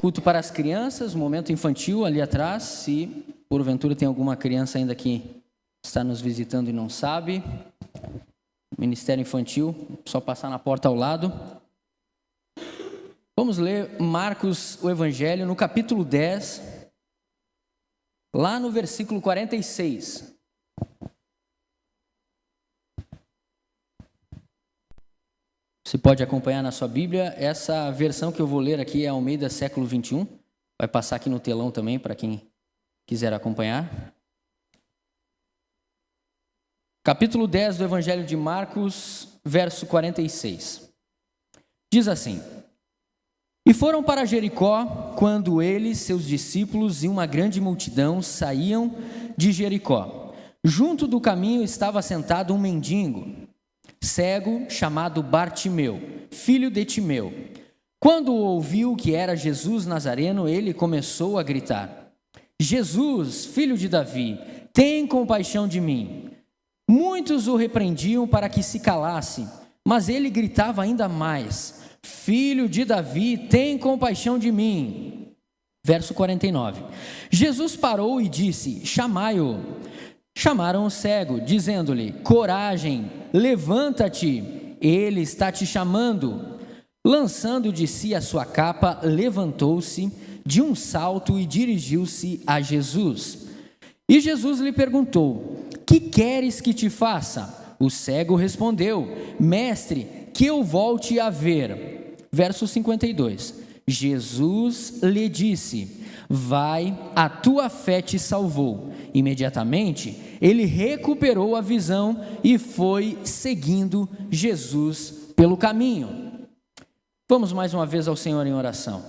Culto para as crianças, momento infantil ali atrás, se porventura tem alguma criança ainda que está nos visitando e não sabe. Ministério Infantil, só passar na porta ao lado. Vamos ler Marcos, o Evangelho, no capítulo 10, lá no versículo 46. Você pode acompanhar na sua Bíblia. Essa versão que eu vou ler aqui é Almeida século 21. Vai passar aqui no telão também para quem quiser acompanhar. Capítulo 10 do Evangelho de Marcos, verso 46. Diz assim: E foram para Jericó, quando ele, seus discípulos e uma grande multidão saíam de Jericó. Junto do caminho estava sentado um mendigo, cego, chamado Bartimeu, filho de Timeu. Quando ouviu que era Jesus Nazareno, ele começou a gritar: Jesus, filho de Davi, tem compaixão de mim. Muitos o repreendiam para que se calasse, mas ele gritava ainda mais: Filho de Davi, tem compaixão de mim. Verso 49. Jesus parou e disse: Chamai-o. Chamaram o cego, dizendo-lhe: Coragem, levanta-te, ele está te chamando. Lançando de si a sua capa, levantou-se de um salto e dirigiu-se a Jesus. E Jesus lhe perguntou: Que queres que te faça? O cego respondeu: Mestre, que eu volte a ver. Verso 52. Jesus lhe disse: Vai, a tua fé te salvou. Imediatamente, ele recuperou a visão e foi seguindo Jesus pelo caminho. Vamos mais uma vez ao Senhor em oração.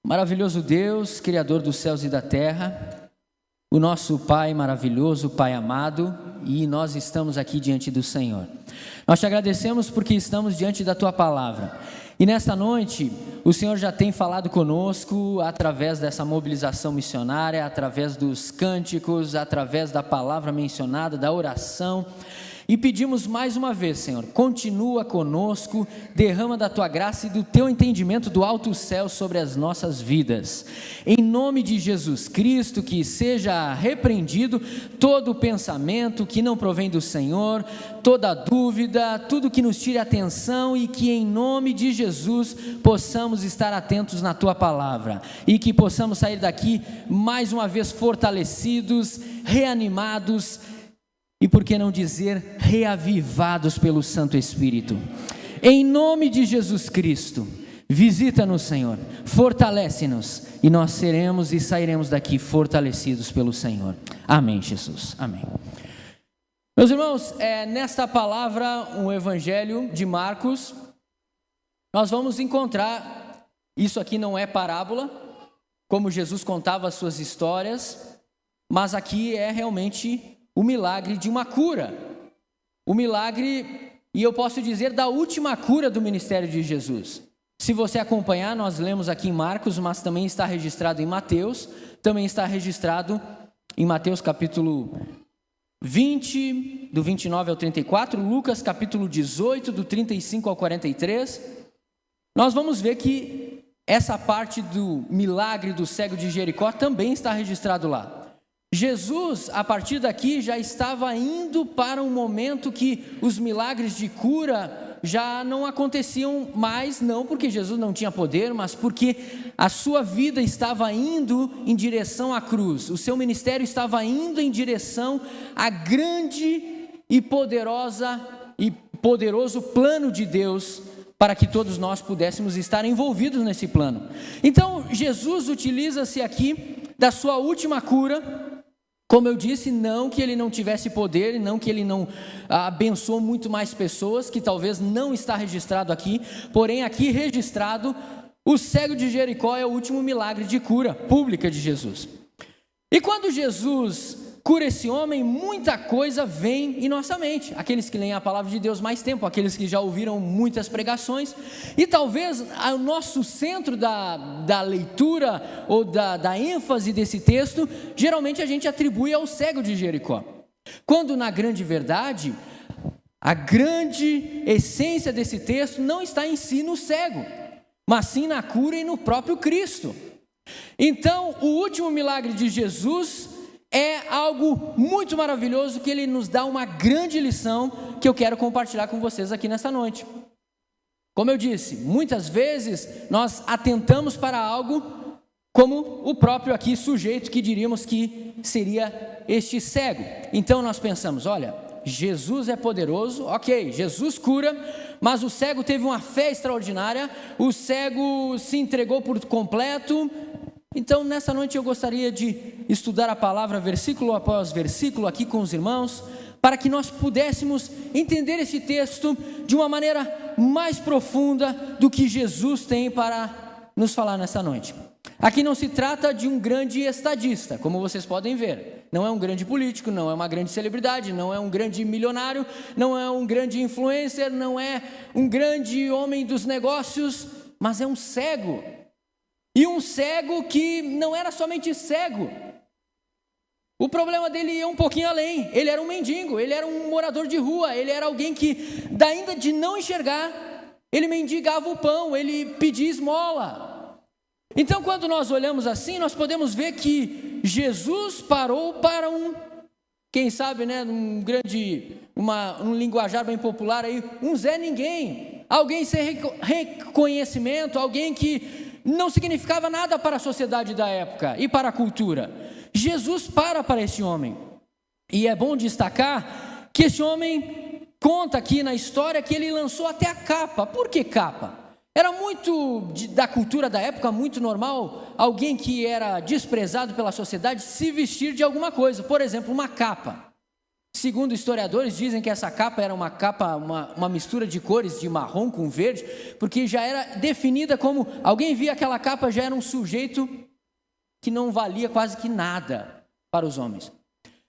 Maravilhoso Deus, Criador dos céus e da terra, o nosso Pai maravilhoso, Pai amado, e nós estamos aqui diante do Senhor. Nós te agradecemos porque estamos diante da Tua palavra. E nesta noite, o Senhor já tem falado conosco através dessa mobilização missionária, através dos cânticos, através da palavra mencionada, da oração. E pedimos mais uma vez, Senhor, continua conosco, derrama da Tua graça e do Teu entendimento do alto céu sobre as nossas vidas. Em nome de Jesus Cristo, que seja repreendido todo pensamento que não provém do Senhor, toda dúvida, tudo que nos tire a atenção, e que em nome de Jesus possamos estar atentos na Tua palavra e que possamos sair daqui mais uma vez fortalecidos, reanimados, e por que não dizer reavivados pelo Santo Espírito. Em nome de Jesus Cristo, visita-nos, Senhor, fortalece-nos, e nós seremos e sairemos daqui fortalecidos pelo Senhor. Amém, Jesus, amém. Meus irmãos, nesta palavra, o Evangelho de Marcos, nós vamos encontrar, isso aqui não é parábola, como Jesus contava as suas histórias, mas aqui é realmente o milagre de uma cura, o milagre, e eu posso dizer, da última cura do ministério de Jesus. Se você acompanhar, nós lemos aqui em Marcos, mas também está registrado em Mateus, também está registrado em Mateus capítulo 20, do 29 ao 34, Lucas capítulo 18, do 35 ao 43, nós vamos ver que essa parte do milagre do cego de Jericó também está registrado lá. Jesus, a partir daqui, já estava indo para um momento que os milagres de cura já não aconteciam mais, não porque Jesus não tinha poder, mas porque a sua vida estava indo em direção à cruz, o seu ministério estava indo em direção à grande e poderoso plano de Deus, para que todos nós pudéssemos estar envolvidos nesse plano. Então, Jesus utiliza-se aqui da sua última cura. Como eu disse, não que ele não tivesse poder, não que ele não abençoou muito mais pessoas, que talvez não está registrado aqui, porém aqui registrado, o cego de Jericó é o último milagre de cura pública de Jesus. E quando Jesus cura esse homem, muita coisa vem em nossa mente. Aqueles que leem a palavra de Deus mais tempo, aqueles que já ouviram muitas pregações, e talvez o nosso centro da leitura ou da ênfase desse texto, geralmente a gente atribui ao cego de Jericó, quando na grande verdade, a grande essência desse texto não está em si no cego, mas sim na cura e no próprio Cristo. Então, o último milagre de Jesus é algo muito maravilhoso, que ele nos dá uma grande lição que eu quero compartilhar com vocês aqui nessa noite. Como eu disse, muitas vezes nós atentamos para algo como o próprio aqui sujeito que diríamos que seria este cego. Então nós pensamos, olha, Jesus é poderoso, ok, Jesus cura, mas o cego teve uma fé extraordinária, o cego se entregou por completo. Então nessa noite eu gostaria de estudar a palavra versículo após versículo aqui com os irmãos, para que nós pudéssemos entender esse texto de uma maneira mais profunda do que Jesus tem para nos falar nessa noite. Aqui não se trata de um grande estadista, como vocês podem ver. Não é um grande político, não é uma grande celebridade, não é um grande milionário, não é um grande influencer, não é um grande homem dos negócios, mas é um cego. E um cego que não era somente cego. O problema dele ia um pouquinho além. Ele era um mendigo, ele era um morador de rua, ele era alguém que, ainda de não enxergar, ele mendigava o pão, ele pedia esmola. Então, quando nós olhamos assim, nós podemos ver que Jesus parou para quem sabe, né, um linguajar bem popular aí, um Zé Ninguém, alguém sem reconhecimento, alguém que não significava nada para a sociedade da época e para a cultura. Jesus para esse homem, e é bom destacar que esse homem conta aqui na história que ele lançou até a capa. Por que capa? Era muito da cultura da época, muito normal, alguém que era desprezado pela sociedade se vestir de alguma coisa, por exemplo, uma capa. Segundo historiadores, dizem que essa capa era uma capa, uma mistura de cores, de marrom com verde, porque já era definida como, alguém via aquela capa, já era um sujeito que não valia quase que nada para os homens.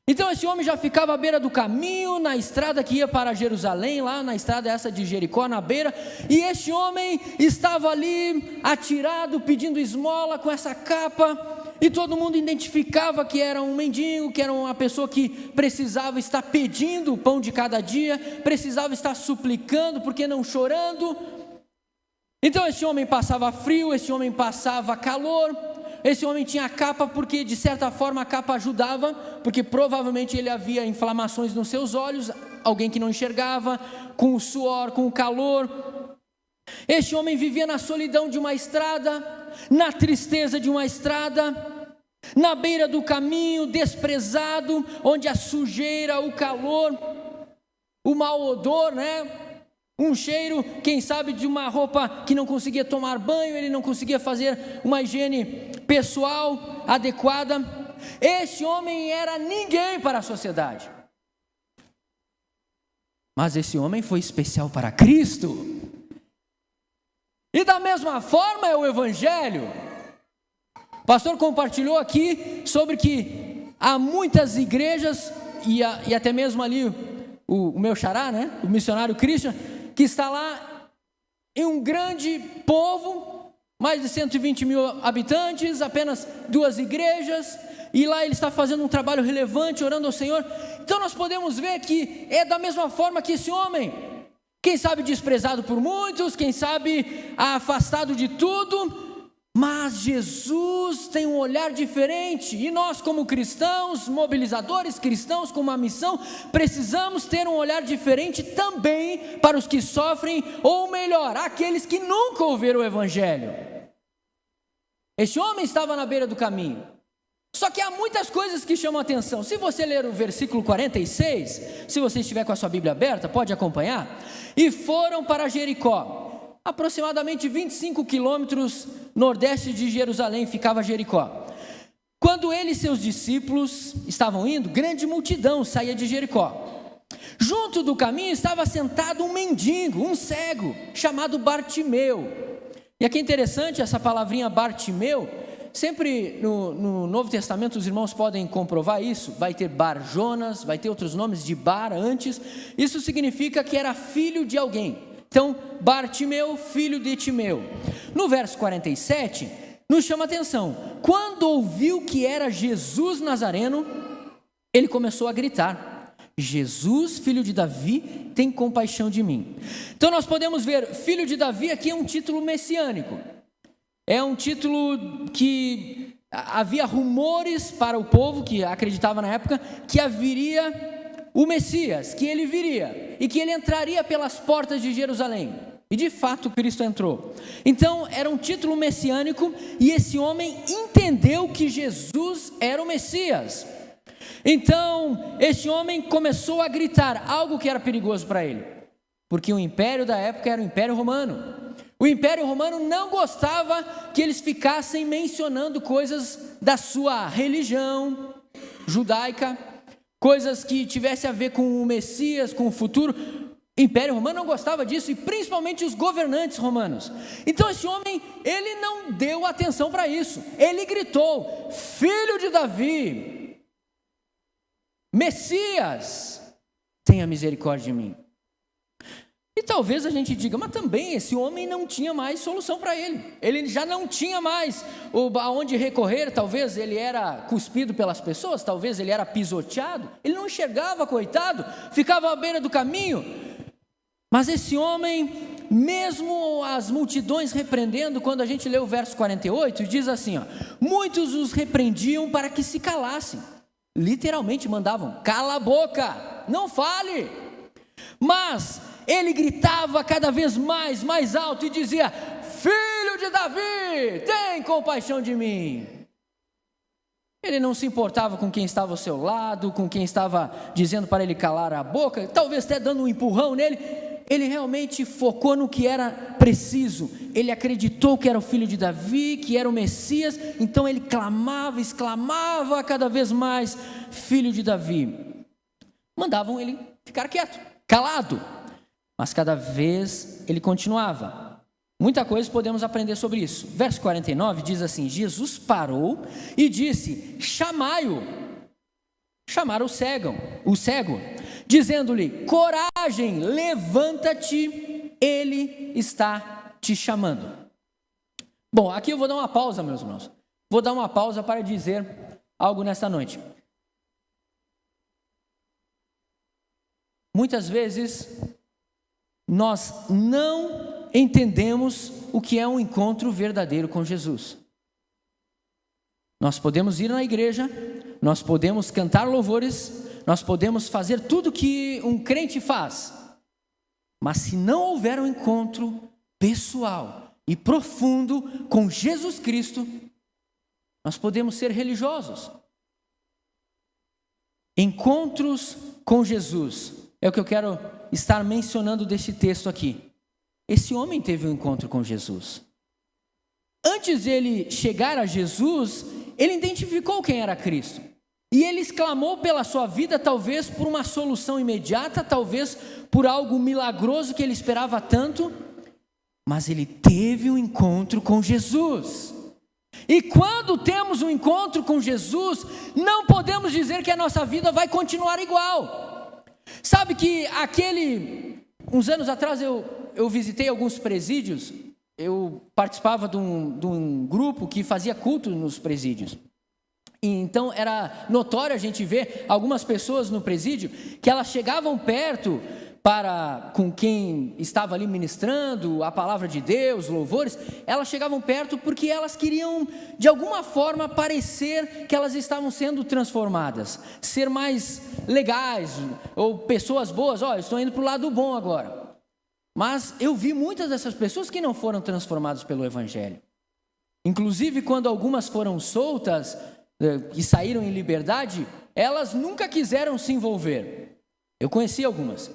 Então esse homem já ficava à beira do caminho, na estrada que ia para Jerusalém, lá na estrada essa de Jericó, na beira, e esse homem estava ali, atirado, pedindo esmola com essa capa, e todo mundo identificava que era um mendigo, que era uma pessoa que precisava estar pedindo o pão de cada dia, precisava estar suplicando, porque não chorando. Então esse homem passava frio, esse homem passava calor, esse homem tinha a capa porque de certa forma a capa ajudava, porque provavelmente ele havia inflamações nos seus olhos, alguém que não enxergava, com o suor, com o calor. Este homem vivia na solidão de uma estrada, na tristeza de uma estrada, na beira do caminho, desprezado, onde a sujeira, o calor, o mau odor, né? Um cheiro, quem sabe, de uma roupa que não conseguia tomar banho, ele não conseguia fazer uma higiene pessoal adequada. Este homem era ninguém para a sociedade. Mas esse homem foi especial para Cristo. E da mesma forma é o Evangelho. O pastor compartilhou aqui sobre que há muitas igrejas, e até mesmo ali o meu xará, né, o missionário Christian, que está lá em um grande povo, mais de 120 mil habitantes, apenas 2 igrejas, e lá ele está fazendo um trabalho relevante, orando ao Senhor. Então nós podemos ver que é da mesma forma que esse homem, quem sabe desprezado por muitos, quem sabe afastado de tudo, mas Jesus tem um olhar diferente, e nós como cristãos, mobilizadores cristãos com uma missão, precisamos ter um olhar diferente também para os que sofrem, ou melhor, aqueles que nunca ouviram o Evangelho. Este homem estava na beira do caminho, só que há muitas coisas que chamam a atenção. Se você ler o versículo 46, se você estiver com a sua Bíblia aberta, pode acompanhar. E foram para Jericó, aproximadamente 25 quilômetros nordeste de Jerusalém ficava Jericó. Quando ele e seus discípulos estavam indo, grande multidão saía de Jericó. Junto do caminho estava sentado um mendigo, um cego, chamado Bartimeu. E aqui é interessante essa palavrinha Bartimeu. Sempre no Novo Testamento os irmãos podem comprovar isso. Vai ter Bar Jonas, vai ter outros nomes de Bar antes. Isso significa que era filho de alguém. Então, Bartimeu, filho de Timeu. No verso 47, nos chama a atenção. Quando ouviu que era Jesus Nazareno, ele começou a gritar: Jesus, filho de Davi, tem compaixão de mim. Então nós podemos ver, filho de Davi aqui é um título messiânico. É um título que havia rumores para o povo que acreditava na época que haveria o Messias, que ele viria e que ele entraria pelas portas de Jerusalém. E de fato Cristo entrou. Então era um título messiânico e esse homem entendeu que Jesus era o Messias. Então esse homem começou a gritar algo que era perigoso para ele, porque o império da época era o Império Romano. O Império Romano não gostava que eles ficassem mencionando coisas da sua religião judaica, coisas que tivessem a ver com o Messias, com o futuro. O Império Romano não gostava disso, e principalmente os governantes romanos. Então esse homem, ele não deu atenção para isso. Ele gritou: filho de Davi, Messias, tenha misericórdia de mim. E talvez a gente diga, mas também esse homem não tinha mais solução para ele. Ele já não tinha mais aonde recorrer. Talvez ele era cuspido pelas pessoas, talvez ele era pisoteado. Ele não enxergava, coitado, ficava à beira do caminho. Mas esse homem, mesmo as multidões repreendendo, quando a gente lê o verso 48, diz assim, ó, muitos os repreendiam para que se calassem. Literalmente mandavam, cala a boca, não fale. Mas ele gritava cada vez mais alto e dizia, filho de Davi, tem compaixão de mim. Ele não se importava com quem estava ao seu lado, com quem estava dizendo para ele calar a boca, talvez até dando um empurrão nele. Ele realmente focou no que era preciso. Ele acreditou que era o filho de Davi, que era o Messias. Então ele clamava, exclamava cada vez mais, filho de Davi. Mandavam ele ficar quieto, calado. Mas cada vez ele continuava. Muita coisa podemos aprender sobre isso. Verso 49 diz assim, Jesus parou e disse, chamai-o. Chamaram o cego, dizendo-lhe, coragem, levanta-te, ele está te chamando. Bom, aqui eu vou dar uma pausa, meus irmãos. Vou dar uma pausa para dizer algo nesta noite. Muitas vezes nós não entendemos o que é um encontro verdadeiro com Jesus. Nós podemos ir na igreja, nós podemos cantar louvores, nós podemos fazer tudo que um crente faz, mas se não houver um encontro pessoal e profundo com Jesus Cristo, nós podemos ser religiosos. Encontros com Jesus é o que eu quero estar mencionando desse texto aqui. Esse homem teve um encontro com Jesus. Antes de ele chegar a Jesus, ele identificou quem era Cristo. E ele exclamou pela sua vida, talvez por uma solução imediata, talvez por algo milagroso que ele esperava tanto, mas ele teve um encontro com Jesus. E quando temos um encontro com Jesus, não podemos dizer que a nossa vida vai continuar igual. Sabe que uns anos atrás eu visitei alguns presídios, eu participava de um grupo que fazia culto nos presídios. E então era notório a gente ver algumas pessoas no presídio que elas chegavam perto com quem estava ali ministrando a palavra de Deus, louvores, elas chegavam perto porque elas queriam de alguma forma parecer que elas estavam sendo transformadas, ser mais legais, ou pessoas boas, eu estou indo para o lado bom agora. Mas eu vi muitas dessas pessoas que não foram transformadas pelo Evangelho. Inclusive quando algumas foram soltas e saíram em liberdade, elas nunca quiseram se envolver. Eu conheci algumas.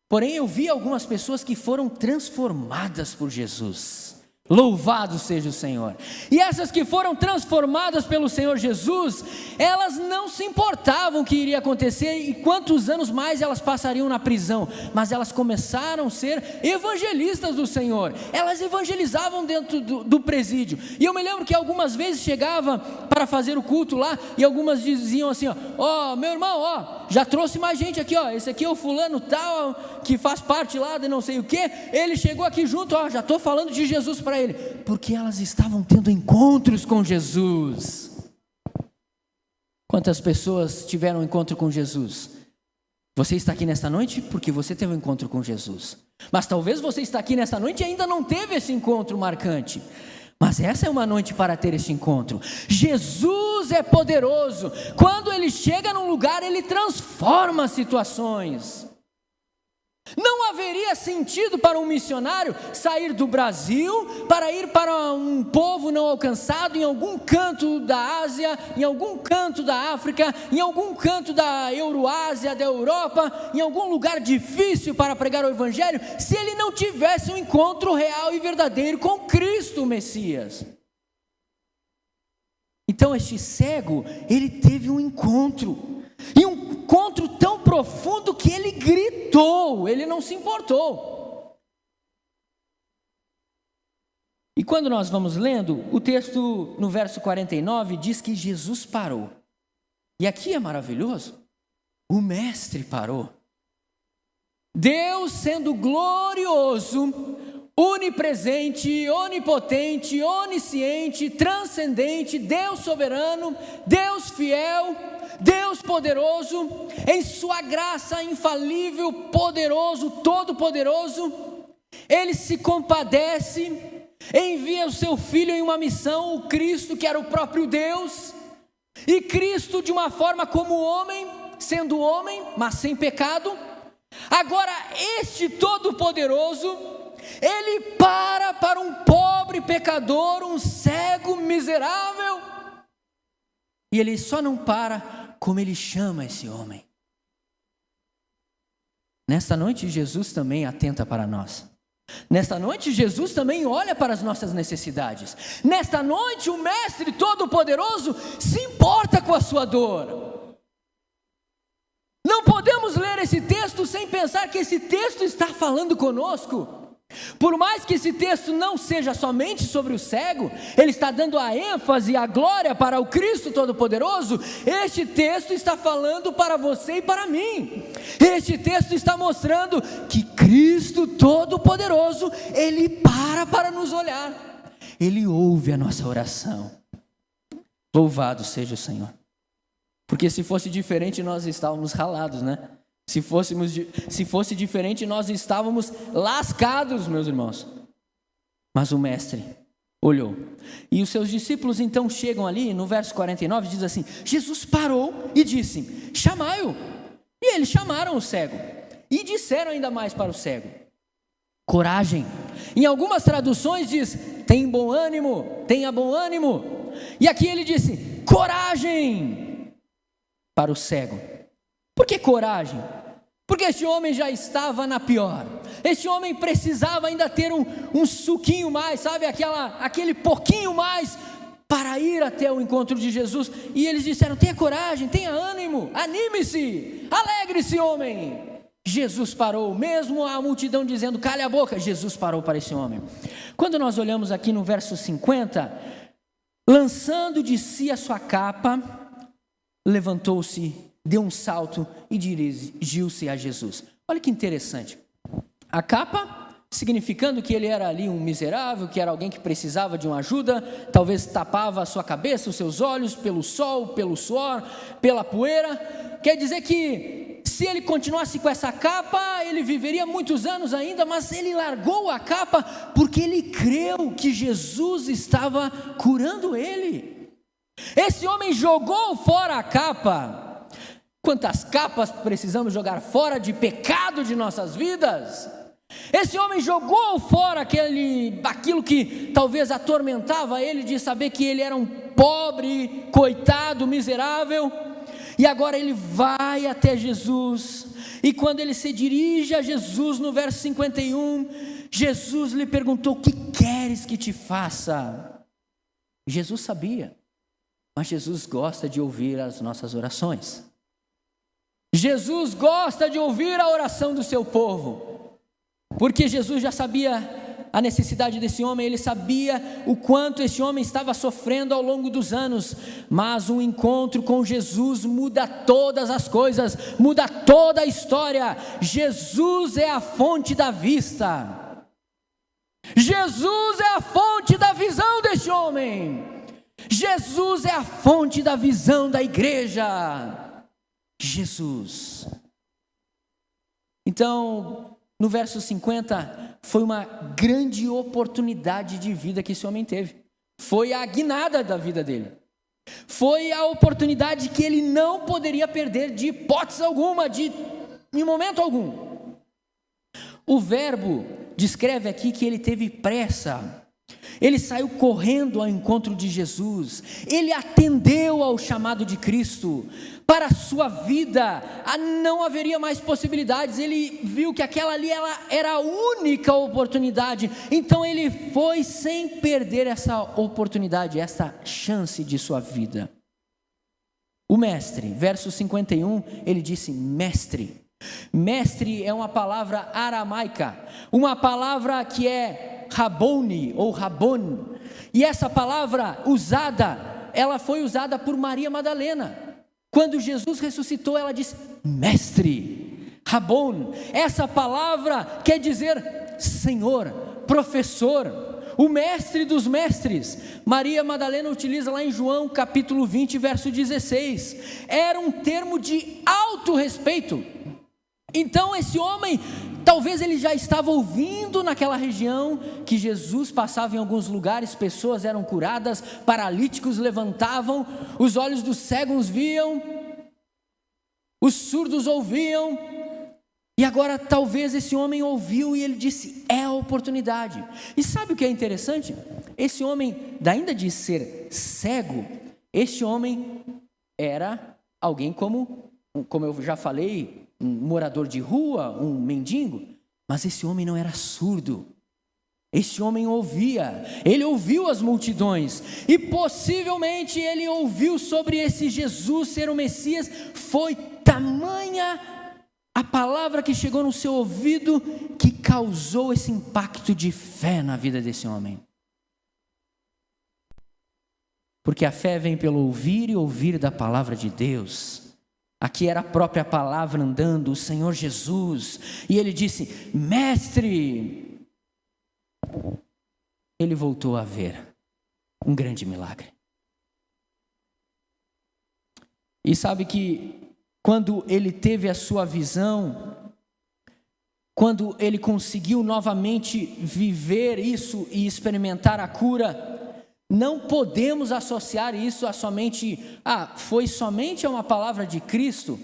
Porém, eu vi algumas pessoas que foram transformadas por Jesus. Louvado seja o Senhor. E essas que foram transformadas pelo Senhor Jesus, elas não se importavam o que iria acontecer e quantos anos mais elas passariam na prisão, mas elas começaram a ser evangelistas do Senhor. Elas evangelizavam dentro do presídio. E eu me lembro que algumas vezes chegava para fazer o culto lá e algumas diziam assim, meu irmão, já trouxe mais gente aqui, esse aqui é o fulano tal, que faz parte lá de não sei o que, ele chegou aqui junto, já estou falando de Jesus para ele, porque elas estavam tendo encontros com Jesus. Quantas pessoas tiveram um encontro com Jesus? Você está aqui nesta noite porque você teve um encontro com Jesus. Mas talvez você está aqui nesta noite e ainda não teve esse encontro marcante. Mas essa é uma noite para ter este encontro. Jesus é poderoso. Quando Ele chega num lugar, Ele transforma situações. Não haveria sentido para um missionário sair do Brasil para ir para um povo não alcançado em algum canto da Ásia, em algum canto da África, em algum canto da Euroásia, da Europa, em algum lugar difícil para pregar o Evangelho, se ele não tivesse um encontro real e verdadeiro com Cristo, o Messias. Então este cego, ele teve um encontro, e um encontro tão profundo que ele gritou, ele não se importou. E quando nós vamos lendo, o texto no verso 49 diz que Jesus parou. E aqui é maravilhoso, o mestre parou. Deus sendo glorioso, onipresente, onipotente, onisciente, transcendente, Deus soberano, Deus fiel, Deus poderoso, em sua graça infalível, poderoso, todo-poderoso, Ele se compadece, envia o seu Filho em uma missão, o Cristo que era o próprio Deus, e Cristo de uma forma como homem, sendo homem, mas sem pecado. Agora este todo-poderoso, Ele para um pobre pecador, um cego miserável, e Ele só não para como Ele chama esse homem. Nesta noite Jesus também atenta para nós. Nesta noite Jesus também olha para as nossas necessidades. Nesta noite o Mestre Todo-Poderoso se importa com a sua dor. Não podemos ler esse texto sem pensar que esse texto está falando conosco. Por mais que esse texto não seja somente sobre o cego, ele está dando a ênfase e a glória para o Cristo Todo-Poderoso. Este texto está falando para você e para mim. Este texto está mostrando que Cristo Todo-Poderoso, Ele para nos olhar. Ele ouve a nossa oração. Louvado seja o Senhor. Porque se fosse diferente, nós estávamos ralados, né? Se fosse diferente, nós estávamos lascados, meus irmãos. Mas o mestre olhou. E os seus discípulos então chegam ali, no verso 49, diz assim: Jesus parou e disse: chamai-o. E eles chamaram o cego. E disseram ainda mais para o cego: coragem. Em algumas traduções diz: tenha bom ânimo. E aqui ele disse: coragem para o cego. Por que coragem? Porque este homem já estava na pior. Este homem precisava ainda ter um suquinho mais, sabe? Aquele pouquinho mais para ir até o encontro de Jesus. E eles disseram: tenha coragem, tenha ânimo, anime-se, alegre-se, homem. Jesus parou, mesmo a multidão dizendo: cale a boca, Jesus parou para esse homem. Quando nós olhamos aqui no verso 50, lançando de si a sua capa, levantou-se, deu um salto e dirigiu-se a Jesus. Olha que interessante. A capa, significando que ele era ali um miserável, que era alguém que precisava de uma ajuda, talvez tapava a sua cabeça, os seus olhos, pelo sol, pelo suor, pela poeira. Quer dizer que se ele continuasse com essa capa, ele viveria muitos anos ainda, mas ele largou a capa porque ele creu que Jesus estava curando ele. Esse homem jogou fora a capa. Quantas capas precisamos jogar fora de pecado de nossas vidas? Esse homem jogou fora aquilo que talvez atormentava ele, de saber que ele era um pobre, coitado, miserável, e agora ele vai até Jesus, e quando ele se dirige a Jesus, no verso 51, Jesus lhe perguntou: o que queres que te faça? Jesus sabia, mas Jesus gosta de ouvir as nossas orações. Jesus gosta de ouvir a oração do seu povo, porque Jesus já sabia a necessidade desse homem, ele sabia o quanto esse homem estava sofrendo ao longo dos anos, mas um encontro com Jesus muda todas as coisas, muda toda a história. Jesus é a fonte da vista, Jesus é a fonte da visão deste homem, Jesus é a fonte da visão da igreja. Jesus. Então, no verso 50, foi uma grande oportunidade de vida que esse homem teve. Foi a guinada da vida dele. Foi a oportunidade que ele não poderia perder de hipótese alguma, em momento algum. O verbo descreve aqui que ele teve pressa. Ele saiu correndo ao encontro de Jesus. Ele atendeu ao chamado de Cristo. Para a sua vida, não haveria mais possibilidades. Ele viu que aquela ali era a única oportunidade. Então ele foi sem perder essa oportunidade, essa chance de sua vida. O mestre, verso 51, ele disse: mestre. Mestre é uma palavra aramaica, uma palavra que é Raboni ou Rabon. E essa palavra ela foi usada por Maria Madalena. Quando Jesus ressuscitou, ela disse: mestre, Rabon. Essa palavra quer dizer Senhor, professor, o mestre dos mestres. Maria Madalena utiliza lá em João capítulo 20, verso 16. Era um termo de alto respeito. Então esse homem, talvez ele já estava ouvindo naquela região que Jesus passava em alguns lugares, pessoas eram curadas, paralíticos levantavam, os olhos dos cegos viam, os surdos ouviam, e agora talvez esse homem ouviu e ele disse: é a oportunidade. E sabe o que é interessante? Esse homem, ainda de ser cego, este homem era alguém como eu já falei, um morador de rua, um mendigo, mas esse homem não era surdo. Esse homem ouvia, ele ouviu as multidões, e possivelmente ele ouviu sobre esse Jesus ser o Messias. Foi tamanha a palavra que chegou no seu ouvido, que causou esse impacto de fé na vida desse homem. Porque a fé vem pelo ouvir e ouvir da palavra de Deus. Aqui era a própria palavra andando, o Senhor Jesus, e ele disse: mestre. Ele voltou a ver um grande milagre. E sabe que quando ele teve a sua visão, quando ele conseguiu novamente viver isso e experimentar a cura, não podemos associar isso a somente, foi somente uma palavra de Cristo.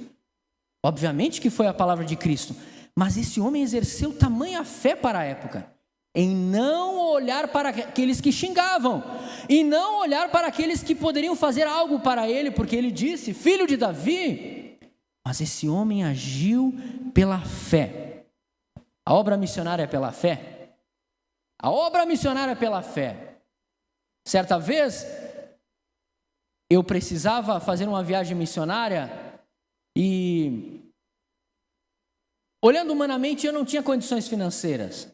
Obviamente que foi a palavra de Cristo, mas esse homem exerceu tamanha fé para a época, em não olhar para aqueles que xingavam, e não olhar para aqueles que poderiam fazer algo para ele, porque ele disse: filho de Davi. Mas esse homem agiu pela fé. A obra missionária é pela fé. A obra missionária é pela fé. Certa vez, eu precisava fazer uma viagem missionária e, olhando humanamente, eu não tinha condições financeiras.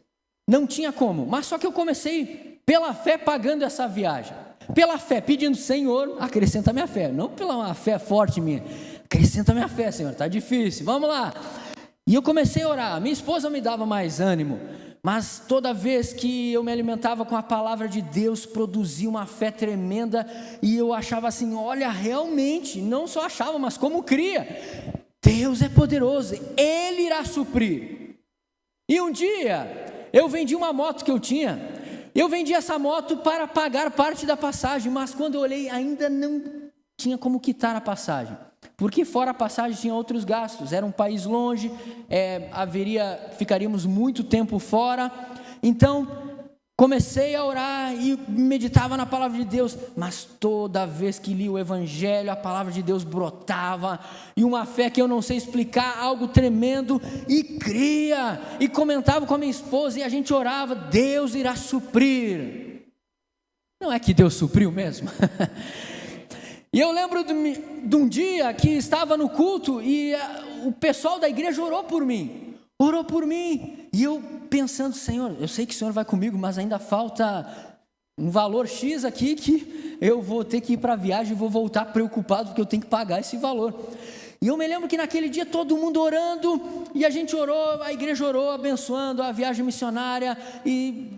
Não tinha como, mas só que eu comecei pela fé pagando essa viagem. Pela fé, pedindo: Senhor, acrescenta minha fé. Não pela uma fé forte minha. Acrescenta minha fé, Senhor, está difícil, vamos lá. E eu comecei a orar. Minha esposa me dava mais ânimo. Mas toda vez que eu me alimentava com a palavra de Deus, produzia uma fé tremenda, e eu achava assim: olha, realmente, não só achava, mas como cria, Deus é poderoso, Ele irá suprir. E um dia, eu vendi uma moto que eu tinha, eu vendi essa moto para pagar parte da passagem, mas quando eu olhei, ainda não tinha como quitar a passagem, porque fora a passagem tinha outros gastos, era um país longe, ficaríamos muito tempo fora. Então comecei a orar e meditava na palavra de Deus, mas toda vez que li o Evangelho, a palavra de Deus brotava, e uma fé que eu não sei explicar, algo tremendo, e cria, e comentava com a minha esposa, e a gente orava: Deus irá suprir. Não é que Deus supriu mesmo? E eu lembro de um dia que estava no culto e o pessoal da igreja orou por mim, e eu pensando: Senhor, eu sei que o Senhor vai comigo, mas ainda falta um valor X aqui que eu vou ter que ir para a viagem e vou voltar preocupado porque eu tenho que pagar esse valor. E eu me lembro que naquele dia todo mundo orando, e a gente orou, a igreja orou, abençoando a viagem missionária, e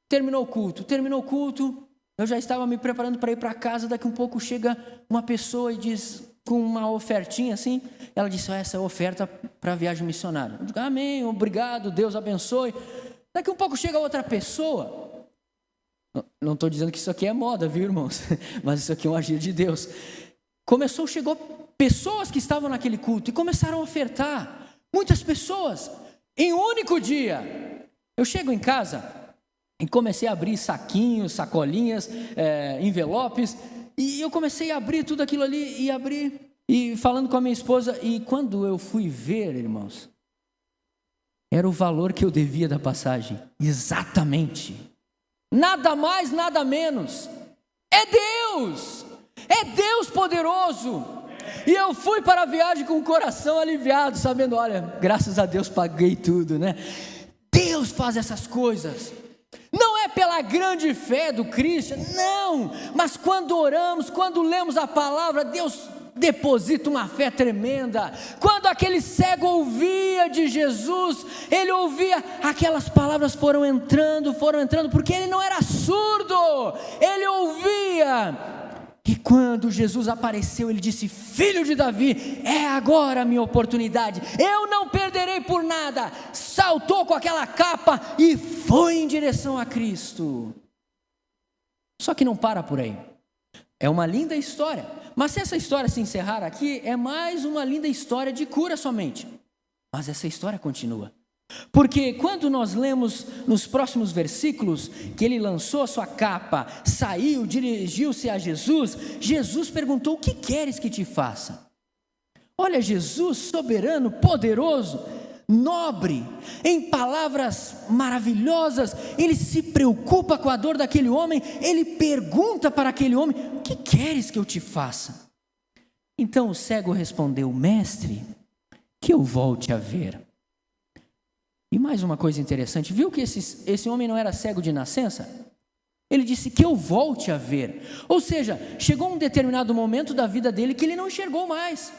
terminou o culto, eu já estava me preparando para ir para casa. Daqui um pouco chega uma pessoa e diz: com uma ofertinha assim. Ela disse: essa é a oferta para a viagem missionária. Eu digo: amém, obrigado, Deus abençoe. Daqui um pouco chega outra pessoa. Não estou dizendo que isso aqui é moda, viu, irmãos? Mas isso aqui é um agir de Deus. Chegou pessoas que estavam naquele culto e começaram a ofertar. Muitas pessoas, em um único dia. Eu chego em casa e comecei a abrir saquinhos, sacolinhas, envelopes, e eu comecei a abrir tudo aquilo ali, e abrir, e falando com a minha esposa, e quando eu fui ver, irmãos, era o valor que eu devia da passagem, exatamente, nada mais, nada menos, é Deus poderoso, e eu fui para a viagem com o coração aliviado, sabendo, olha, graças a Deus paguei tudo, né? Deus faz essas coisas. Não é pela grande fé do Cristo, não, mas quando oramos, quando lemos a palavra, Deus deposita uma fé tremenda. Quando aquele cego ouvia de Jesus, ele ouvia, aquelas palavras foram entrando, porque ele não era surdo, ele ouvia. E quando Jesus apareceu, ele disse: filho de Davi, é agora a minha oportunidade, eu não perderei por nada. Saltou com aquela capa e foi em direção a Cristo. Só que não para por aí. É uma linda história, mas se essa história se encerrar aqui, é mais uma linda história de cura somente. Mas essa história continua. Porque quando nós lemos nos próximos versículos que ele lançou a sua capa, saiu, dirigiu-se a Jesus, Jesus perguntou: o que queres que te faça? Olha, Jesus soberano, poderoso, nobre, em palavras maravilhosas, ele se preocupa com a dor daquele homem, ele pergunta para aquele homem: o que queres que eu te faça? Então o cego respondeu: mestre, que eu volte a ver. E mais uma coisa interessante, viu que esse homem não era cego de nascença? Ele disse: que eu volte a ver. Ou seja, chegou um determinado momento da vida dele que ele não enxergou mais.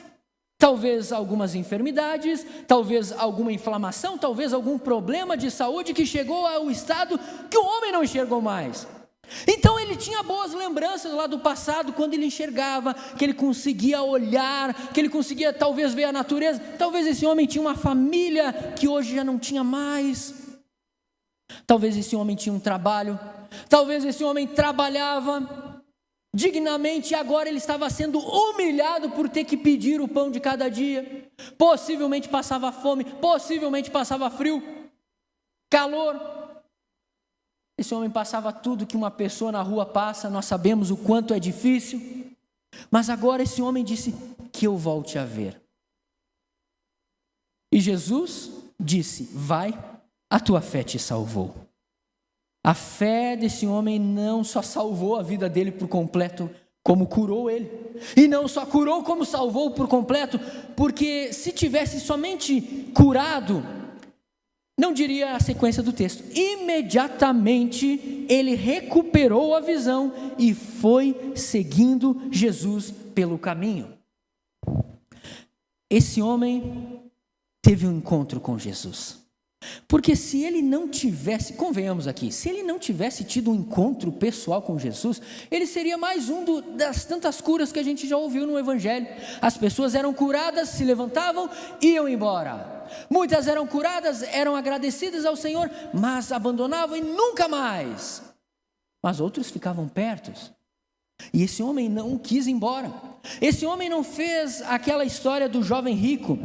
Talvez algumas enfermidades, talvez alguma inflamação, talvez algum problema de saúde que chegou ao estado que o homem não enxergou mais. Então ele tinha boas lembranças lá do passado, quando ele enxergava, que ele conseguia olhar, que ele conseguia talvez ver a natureza. Talvez esse homem tinha uma família que hoje já não tinha mais. Talvez esse homem tinha um trabalho, talvez esse homem trabalhava dignamente e agora ele estava sendo humilhado por ter que pedir o pão de cada dia. Possivelmente passava fome, possivelmente passava frio, calor. Esse homem passava tudo que uma pessoa na rua passa, nós sabemos o quanto é difícil, mas agora esse homem disse: que eu volte a ver. E Jesus disse: vai, a tua fé te salvou. A fé desse homem não só salvou a vida dele por completo, como curou ele. E não só curou, como salvou por completo, porque se tivesse somente curado, não diria a sequência do texto. Imediatamente ele recuperou a visão e foi seguindo Jesus pelo caminho. Esse homem teve um encontro com Jesus. Porque se ele não tivesse, convenhamos aqui, se ele não tivesse tido um encontro pessoal com Jesus, ele seria mais um das tantas curas que a gente já ouviu no Evangelho. As pessoas eram curadas, se levantavam e iam embora. Muitas eram curadas, eram agradecidas ao Senhor, mas abandonavam e nunca mais. Mas outros ficavam perto. E esse homem não quis ir embora. Esse homem não fez aquela história do jovem rico.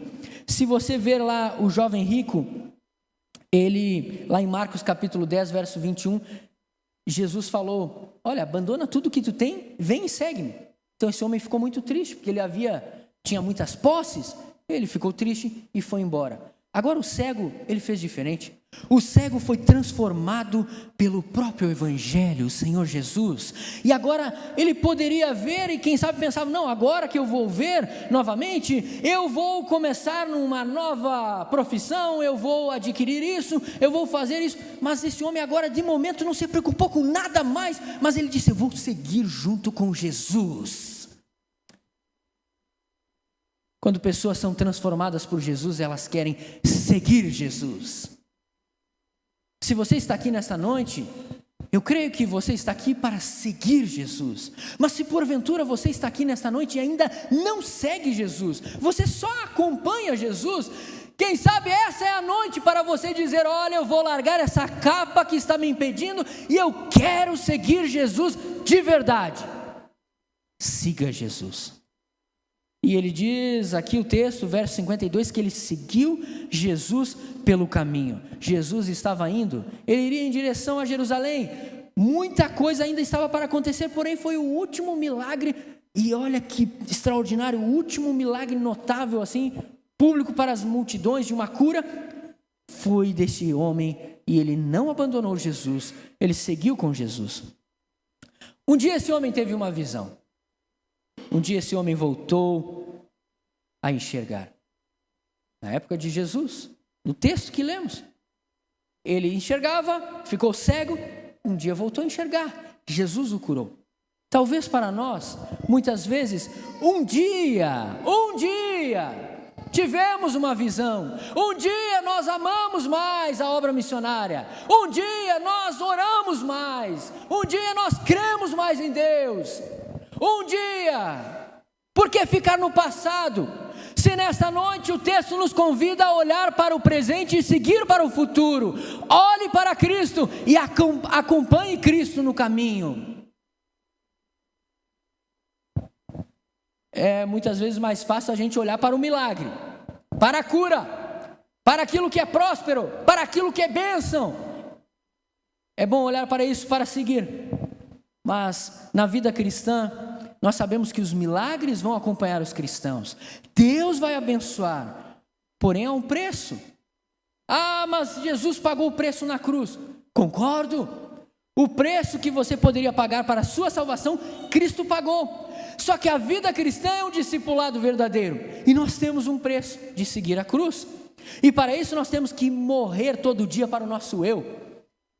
Se você ver lá o jovem rico, ele, lá em Marcos capítulo 10, verso 21, Jesus falou: olha, abandona tudo que tu tem, vem e segue-me. Então esse homem ficou muito triste, porque ele tinha muitas posses, ele ficou triste e foi embora. Agora o cego, ele fez diferente. O cego foi transformado pelo próprio Evangelho, o Senhor Jesus. E agora ele poderia ver e quem sabe pensava: não, agora que eu vou ver novamente, eu vou começar numa nova profissão, eu vou adquirir isso, eu vou fazer isso. Mas esse homem agora de momento não se preocupou com nada mais, mas ele disse: eu vou seguir junto com Jesus. Quando pessoas são transformadas por Jesus, elas querem seguir Jesus. Se você está aqui nesta noite, Eu creio que você está aqui para seguir Jesus, mas se porventura você está aqui nesta noite e ainda não segue Jesus, você só acompanha Jesus, quem sabe essa é a noite para você dizer: olha, eu vou largar essa capa que está me impedindo e eu quero seguir Jesus de verdade. Siga Jesus. E ele diz aqui o texto, verso 52, que ele seguiu Jesus pelo caminho. Jesus estava indo, ele iria em direção a Jerusalém, muita coisa ainda estava para acontecer, porém foi o último milagre, e olha que extraordinário, o último milagre notável assim, público para as multidões, de uma cura, foi desse homem, e ele não abandonou Jesus, ele seguiu com Jesus. Um dia esse homem teve uma visão, um dia esse homem voltou a enxergar, na época de Jesus, no texto que lemos, ele enxergava, ficou cego, um dia voltou a enxergar, Jesus o curou. Talvez para nós, muitas vezes, um dia, tivemos uma visão, um dia nós amamos mais a obra missionária, um dia nós oramos mais, um dia nós cremos mais em Deus, um dia, por que ficar no passado? Se nesta noite o texto nos convida a olhar para o presente e seguir para o futuro, olhe para Cristo e acompanhe Cristo no caminho. É muitas vezes mais fácil a gente olhar para o milagre, para a cura, para aquilo que é próspero, para aquilo que é bênção. É bom olhar para isso para seguir, mas na vida cristã, nós sabemos que os milagres vão acompanhar os cristãos, Deus vai abençoar, porém há um preço. Ah, mas Jesus pagou o preço na cruz. Concordo, o preço que você poderia pagar para a sua salvação, Cristo pagou. Só que a vida cristã é um discipulado verdadeiro, e nós temos um preço de seguir a cruz, e para isso nós temos que morrer todo dia para o nosso eu,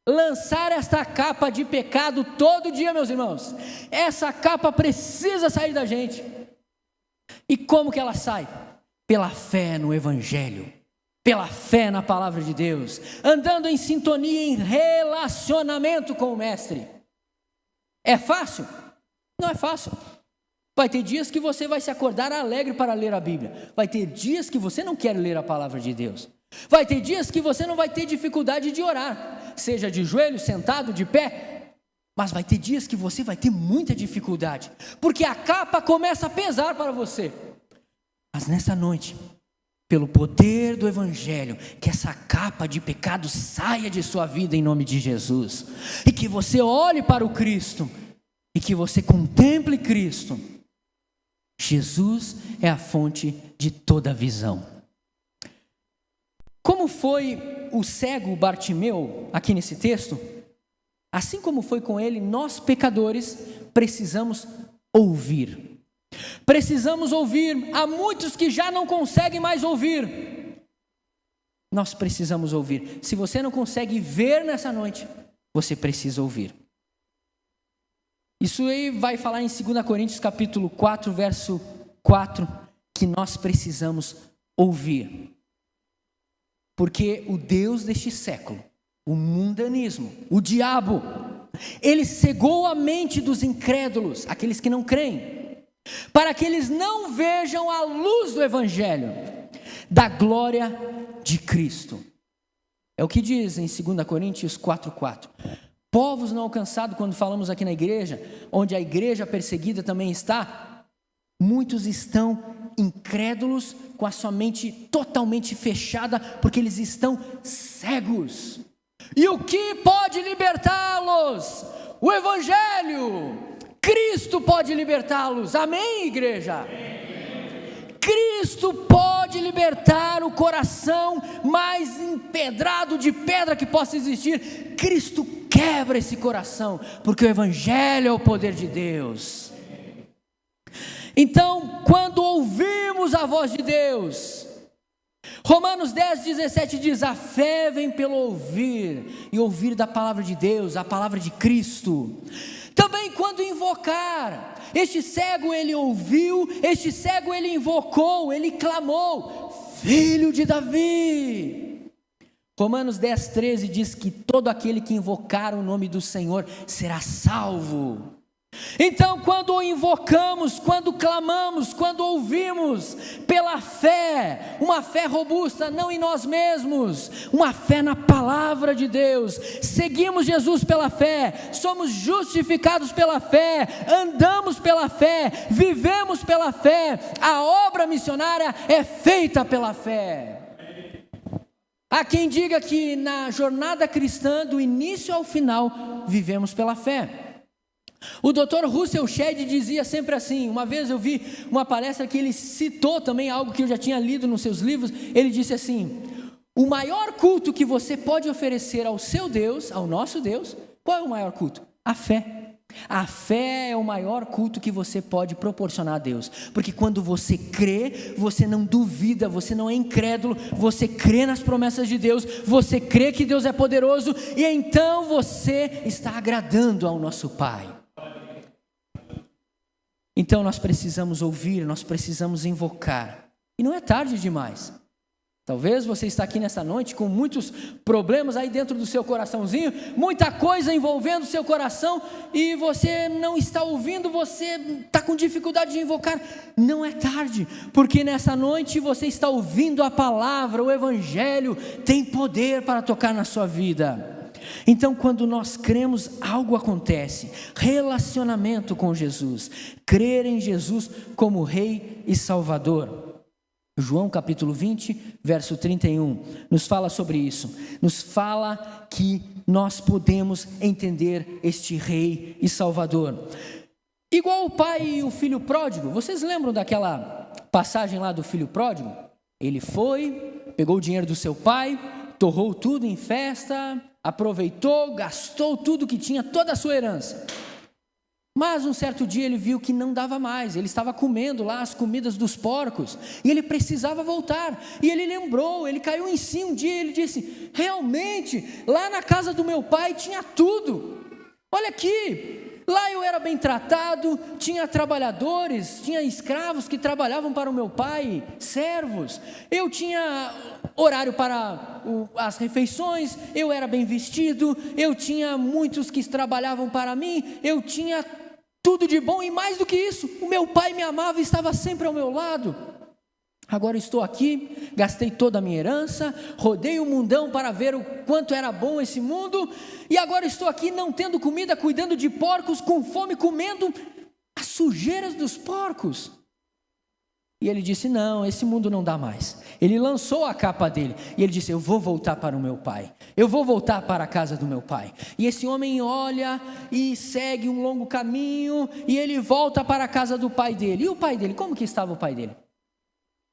lançar esta capa de pecado todo dia, meus irmãos. Essa capa precisa sair da gente. E como que ela sai? Pela fé no Evangelho, pela fé na palavra de Deus, andando em sintonia, em relacionamento com o Mestre. É fácil? Não é fácil. Vai ter dias que você vai se acordar alegre para ler a Bíblia, vai ter dias que você não quer ler a palavra de Deus, vai ter dias que você não vai ter dificuldade de orar, seja de joelho, sentado, de pé, mas vai ter dias que você vai ter muita dificuldade, porque a capa começa a pesar para você. Mas nessa noite, pelo poder do Evangelho, que essa capa de pecado saia de sua vida em nome de Jesus, e que você olhe para o Cristo, e que você contemple Cristo. Jesus é a fonte de toda visão. Como foi o cego Bartimeu aqui nesse texto, assim como foi com ele, nós pecadores precisamos ouvir. Precisamos ouvir. Há muitos que já não conseguem mais ouvir. Nós precisamos ouvir. Se você não consegue ver nessa noite, você precisa ouvir. Isso aí vai falar em 2 Coríntios capítulo 4, verso 4, que nós precisamos ouvir. Porque o Deus deste século, o mundanismo, o diabo, ele cegou a mente dos incrédulos, aqueles que não creem, para que eles não vejam a luz do Evangelho, da glória de Cristo. É o que diz em 2 Coríntios 4:4. Povos não alcançados, quando falamos aqui na igreja, onde a igreja perseguida também está, muitos estão incrédulos, com a sua mente totalmente fechada, porque eles estão cegos. E o que pode libertá-los? O Evangelho. Cristo pode libertá-los. Amém, igreja? Amém. Cristo pode libertar o coração mais empedrado de pedra que possa existir. Cristo quebra esse coração, porque o Evangelho é o poder de Deus. Então, quando ouvimos a voz de Deus, Romanos 10:17 diz: a fé vem pelo ouvir, e ouvir da palavra de Deus, a palavra de Cristo. Também quando invocar, este cego ele ouviu, este cego ele invocou, ele clamou: Filho de Davi. Romanos 10:13 diz que todo aquele que invocar o nome do Senhor será salvo. Então, quando o invocamos, quando clamamos, quando ouvimos pela fé, uma fé robusta, não em nós mesmos, uma fé na palavra de Deus, seguimos Jesus pela fé, somos justificados pela fé, andamos pela fé, vivemos pela fé, a obra missionária é feita pela fé. Há quem diga que na jornada cristã, do início ao final, vivemos pela fé. O Dr. Russell Shedd dizia sempre assim, uma vez eu vi uma palestra que ele citou também algo que eu já tinha lido nos seus livros, ele disse assim: o maior culto que você pode oferecer ao seu Deus, ao nosso Deus, qual é o maior culto? A fé. A fé é o maior culto que você pode proporcionar a Deus, porque quando você crê, você não duvida, você não é incrédulo, você crê nas promessas de Deus, você crê que Deus é poderoso, e então você está agradando ao nosso Pai. Então nós precisamos ouvir, nós precisamos invocar, e não é tarde demais. Talvez você está aqui nessa noite com muitos problemas aí dentro do seu coraçãozinho, muita coisa envolvendo o seu coração, e você não está ouvindo, você está com dificuldade de invocar. Não é tarde, porque nessa noite você está ouvindo a palavra, o Evangelho tem poder para tocar na sua vida. Então, quando nós cremos, algo acontece. Relacionamento com Jesus, crer em Jesus como Rei e Salvador. João capítulo 20, verso 31, nos fala sobre isso. Nos fala que nós podemos entender este Rei e Salvador. Igual o pai e o filho pródigo. Vocês lembram daquela passagem lá do filho pródigo? Ele foi, pegou o dinheiro do seu pai, torrou tudo em festa, aproveitou, gastou tudo que tinha, toda a sua herança. Mas um certo dia ele viu que não dava mais, ele estava comendo lá as comidas dos porcos, e ele precisava voltar, e ele lembrou, ele caiu em si um dia, e ele disse: realmente, lá na casa do meu pai tinha tudo, olha aqui, lá eu era bem tratado, tinha trabalhadores, tinha escravos que trabalhavam para o meu pai, servos, eu tinha horário para as refeições, eu era bem vestido, eu tinha muitos que trabalhavam para mim, eu tinha tudo de bom, e mais do que isso, o meu pai me amava e estava sempre ao meu lado. Agora estou aqui, gastei toda a minha herança, rodei o mundão para ver o quanto era bom esse mundo, e agora estou aqui não tendo comida, cuidando de porcos, com fome, comendo as sujeiras dos porcos. E ele disse: não, esse mundo não dá mais. Ele lançou a capa dele, e ele disse: eu vou voltar para o meu pai, eu vou voltar para a casa do meu pai. E esse homem olha e segue um longo caminho, e ele volta para a casa do pai dele. E o pai dele, como que estava o pai dele?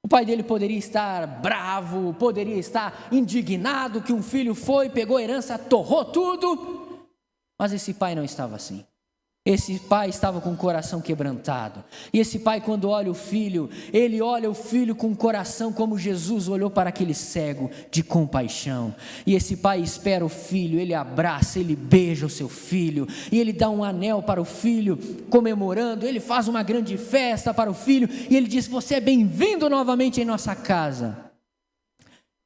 O pai dele poderia estar bravo, poderia estar indignado que um filho foi, pegou a herança, torrou tudo, mas esse pai não estava assim. Esse pai estava com o coração quebrantado, e esse pai, quando olha o filho, ele olha o filho com o coração como Jesus olhou para aquele cego, de compaixão. E esse pai espera o filho, ele abraça, ele beija o seu filho, e ele dá um anel para o filho, comemorando, ele faz uma grande festa para o filho, e ele diz: você é bem-vindo novamente em nossa casa.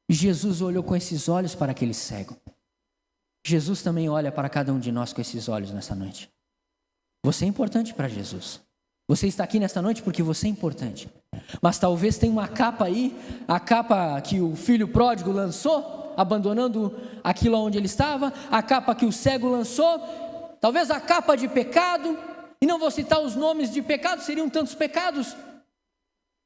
Jesus olhou com esses olhos para aquele cego. Jesus também olha para cada um de nós com esses olhos nessa noite. Você é importante para Jesus. Você está aqui nesta noite porque você é importante. Mas talvez tenha uma capa aí, a capa que o filho pródigo lançou, abandonando aquilo onde ele estava, a capa que o cego lançou, talvez a capa de pecado, e não vou citar os nomes de pecados, seriam tantos pecados,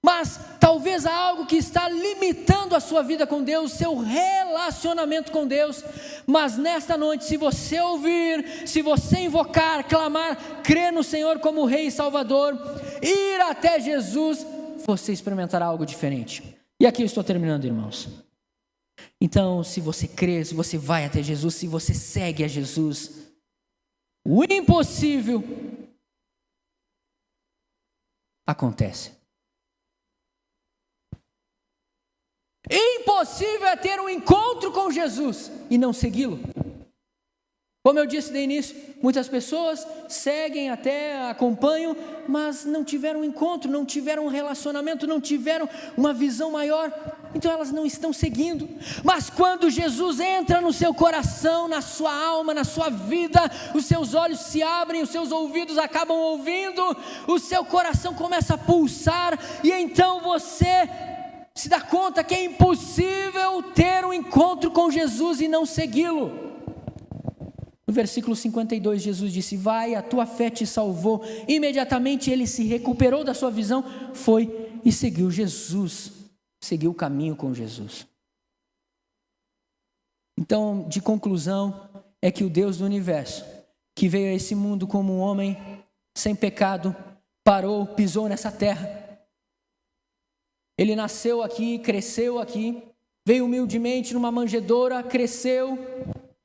mas talvez há algo que está limitando a sua vida com Deus, seu relacionamento com Deus. Mas nesta noite, se você ouvir, se você invocar, clamar, crer no Senhor como Rei e Salvador, ir até Jesus, você experimentará algo diferente. E aqui eu estou terminando, irmãos. Então, se você crê, se você vai até Jesus, se você segue a Jesus, o impossível acontece. Impossível é ter um encontro com Jesus e não segui-lo. Como eu disse no início, muitas pessoas seguem até, acompanham, mas não tiveram um encontro, não tiveram um relacionamento, não tiveram uma visão maior, então elas não estão seguindo. Mas quando Jesus entra no seu coração, na sua alma, na sua vida, os seus olhos se abrem, os seus ouvidos acabam ouvindo, o seu coração começa a pulsar, e então você se dá conta que é impossível ter um encontro com Jesus e não segui-lo. No versículo 52, Jesus disse: vai, a tua fé te salvou. Imediatamente ele se recuperou da sua visão, foi e seguiu Jesus, seguiu o caminho com Jesus. Então, de conclusão, é que o Deus do universo, que veio a esse mundo como um homem sem pecado, parou, pisou nessa terra. Ele nasceu aqui, cresceu aqui, veio humildemente numa manjedoura, cresceu,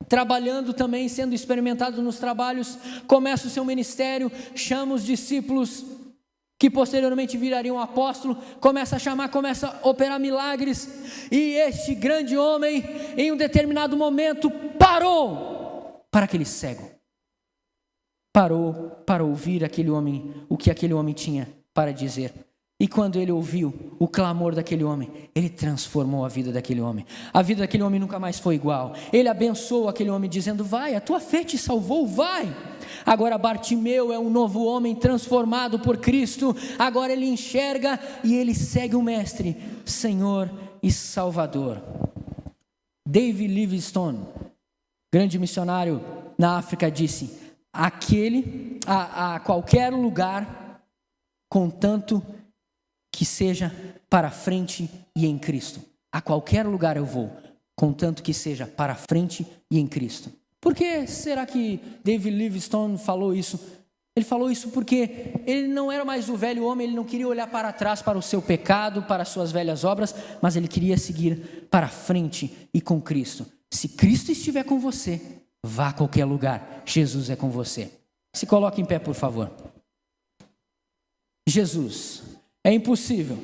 trabalhando também, sendo experimentado nos trabalhos, começa o seu ministério, chama os discípulos que posteriormente virariam apóstolo, começa a chamar, começa a operar milagres, e este grande homem, em um determinado momento, parou para aquele cego, parou para ouvir aquele homem, o que aquele homem tinha para dizer. E quando ele ouviu o clamor daquele homem, ele transformou a vida daquele homem. A vida daquele homem nunca mais foi igual. Ele abençoou aquele homem dizendo: vai, a tua fé te salvou, vai. Agora Bartimeu é um novo homem transformado por Cristo. Agora ele enxerga e ele segue o Mestre, Senhor e Salvador. David Livingstone, grande missionário na África, disse: a qualquer lugar, contanto que seja para frente e em Cristo. A qualquer lugar eu vou, contanto que seja para frente e em Cristo. Por que será que David Livingstone falou isso? Ele falou isso porque ele não era mais o velho homem, ele não queria olhar para trás para o seu pecado, para as suas velhas obras, mas ele queria seguir para frente e com Cristo. Se Cristo estiver com você, vá a qualquer lugar, Jesus é com você. Se coloque em pé, por favor. Jesus. É impossível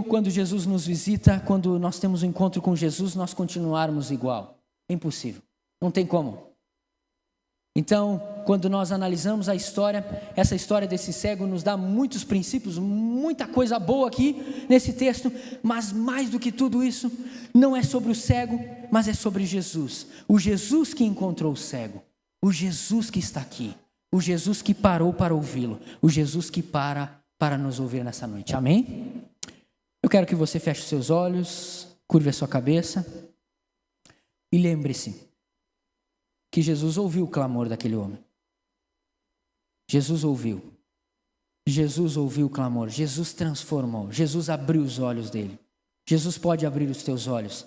quando Jesus nos visita, quando nós temos um encontro com Jesus, nós continuarmos igual. É impossível, não tem como. Então, quando nós analisamos a história, essa história desse cego nos dá muitos princípios, muita coisa boa aqui nesse texto, mas mais do que tudo isso, não é sobre o cego, mas é sobre Jesus. O Jesus que encontrou o cego, o Jesus que está aqui, o Jesus que parou para ouvi-lo, o Jesus que para nos ouvir nessa noite, amém? Eu quero que você feche os seus olhos, curve a sua cabeça e lembre-se que Jesus ouviu o clamor daquele homem. Jesus ouviu o clamor, Jesus transformou, Jesus abriu os olhos dele. Jesus pode abrir os teus olhos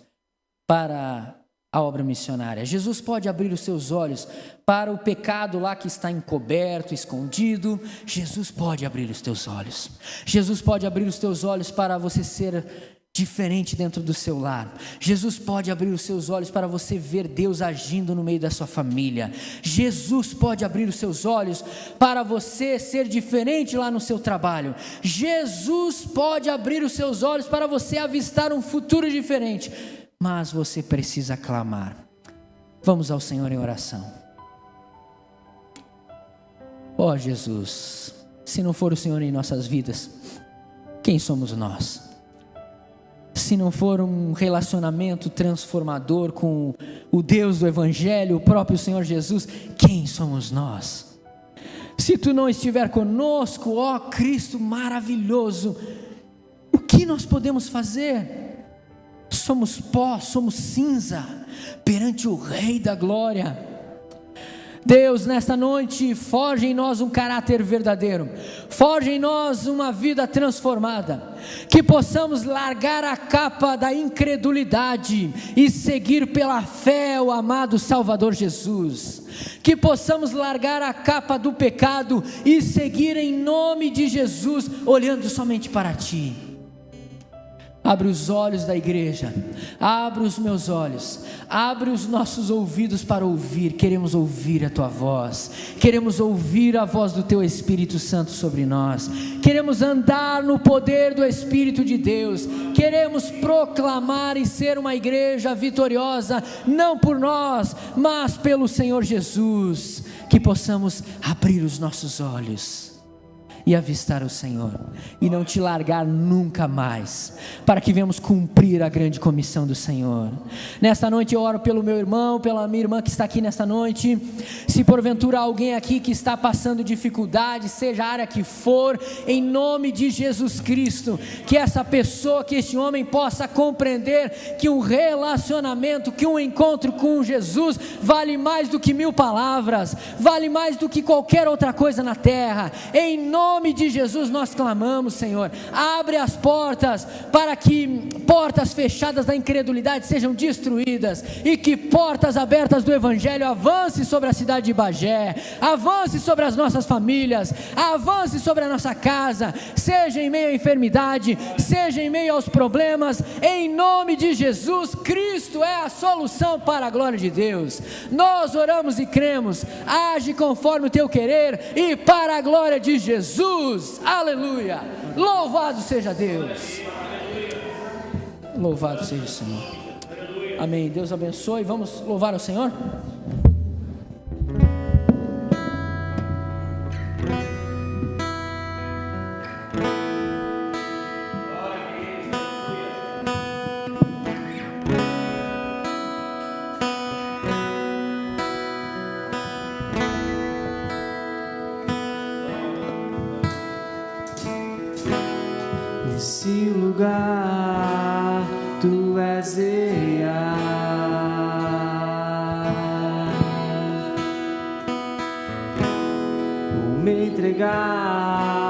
para a obra missionária. Jesus pode abrir os seus olhos para o pecado lá que está encoberto, escondido. Jesus pode abrir os teus olhos. Jesus pode abrir os teus olhos para você ser diferente dentro do seu lar. Jesus pode abrir os seus olhos para você ver Deus agindo no meio da sua família. Jesus pode abrir os seus olhos para você ser diferente lá no seu trabalho. Jesus pode abrir os seus olhos para você avistar um futuro diferente. Mas você precisa clamar. Vamos ao Senhor em oração. Ó Jesus, se não for o Senhor em nossas vidas, quem somos nós? Se não for um relacionamento transformador com o Deus do Evangelho, o próprio Senhor Jesus, quem somos nós? Se tu não estiver conosco, ó Cristo maravilhoso, o que nós podemos fazer? Somos pó, somos cinza perante o Rei da Glória. Deus, nesta noite, forja em nós um caráter verdadeiro, forja em nós uma vida transformada, que possamos largar a capa da incredulidade e seguir pela fé o amado Salvador Jesus, que possamos largar a capa do pecado e seguir em nome de Jesus, olhando somente para Ti. Abre os olhos da igreja, abre os meus olhos, abre os nossos ouvidos para ouvir. Queremos ouvir a tua voz, queremos ouvir a voz do teu Espírito Santo sobre nós, queremos andar no poder do Espírito de Deus, queremos proclamar e ser uma igreja vitoriosa, não por nós, mas pelo Senhor Jesus. Que possamos abrir os nossos olhos e avistar o Senhor, e não te largar nunca mais, para que venhamos cumprir a grande comissão do Senhor. Nesta noite eu oro pelo meu irmão, pela minha irmã que está aqui nesta noite. Se porventura alguém aqui que está passando dificuldade, seja a área que for, em nome de Jesus Cristo, que essa pessoa, que este homem possa compreender que um relacionamento, que um encontro com Jesus vale mais do que 1000 palavras, vale mais do que qualquer outra coisa na terra. Em nome de Jesus nós clamamos, Senhor, abre as portas, para que portas fechadas da incredulidade sejam destruídas, e que portas abertas do Evangelho avance sobre a cidade de Bagé, avance sobre as nossas famílias, avance sobre a nossa casa, seja em meio à enfermidade, seja em meio aos problemas. Em nome de Jesus, Cristo é a solução para a glória de Deus. Nós oramos e cremos, age conforme o teu querer e para a glória de Jesus. Aleluia, louvado seja Deus, louvado seja o Senhor. Amém. Deus abençoe. Vamos louvar o Senhor. Nesse lugar tu és real, vou me entregar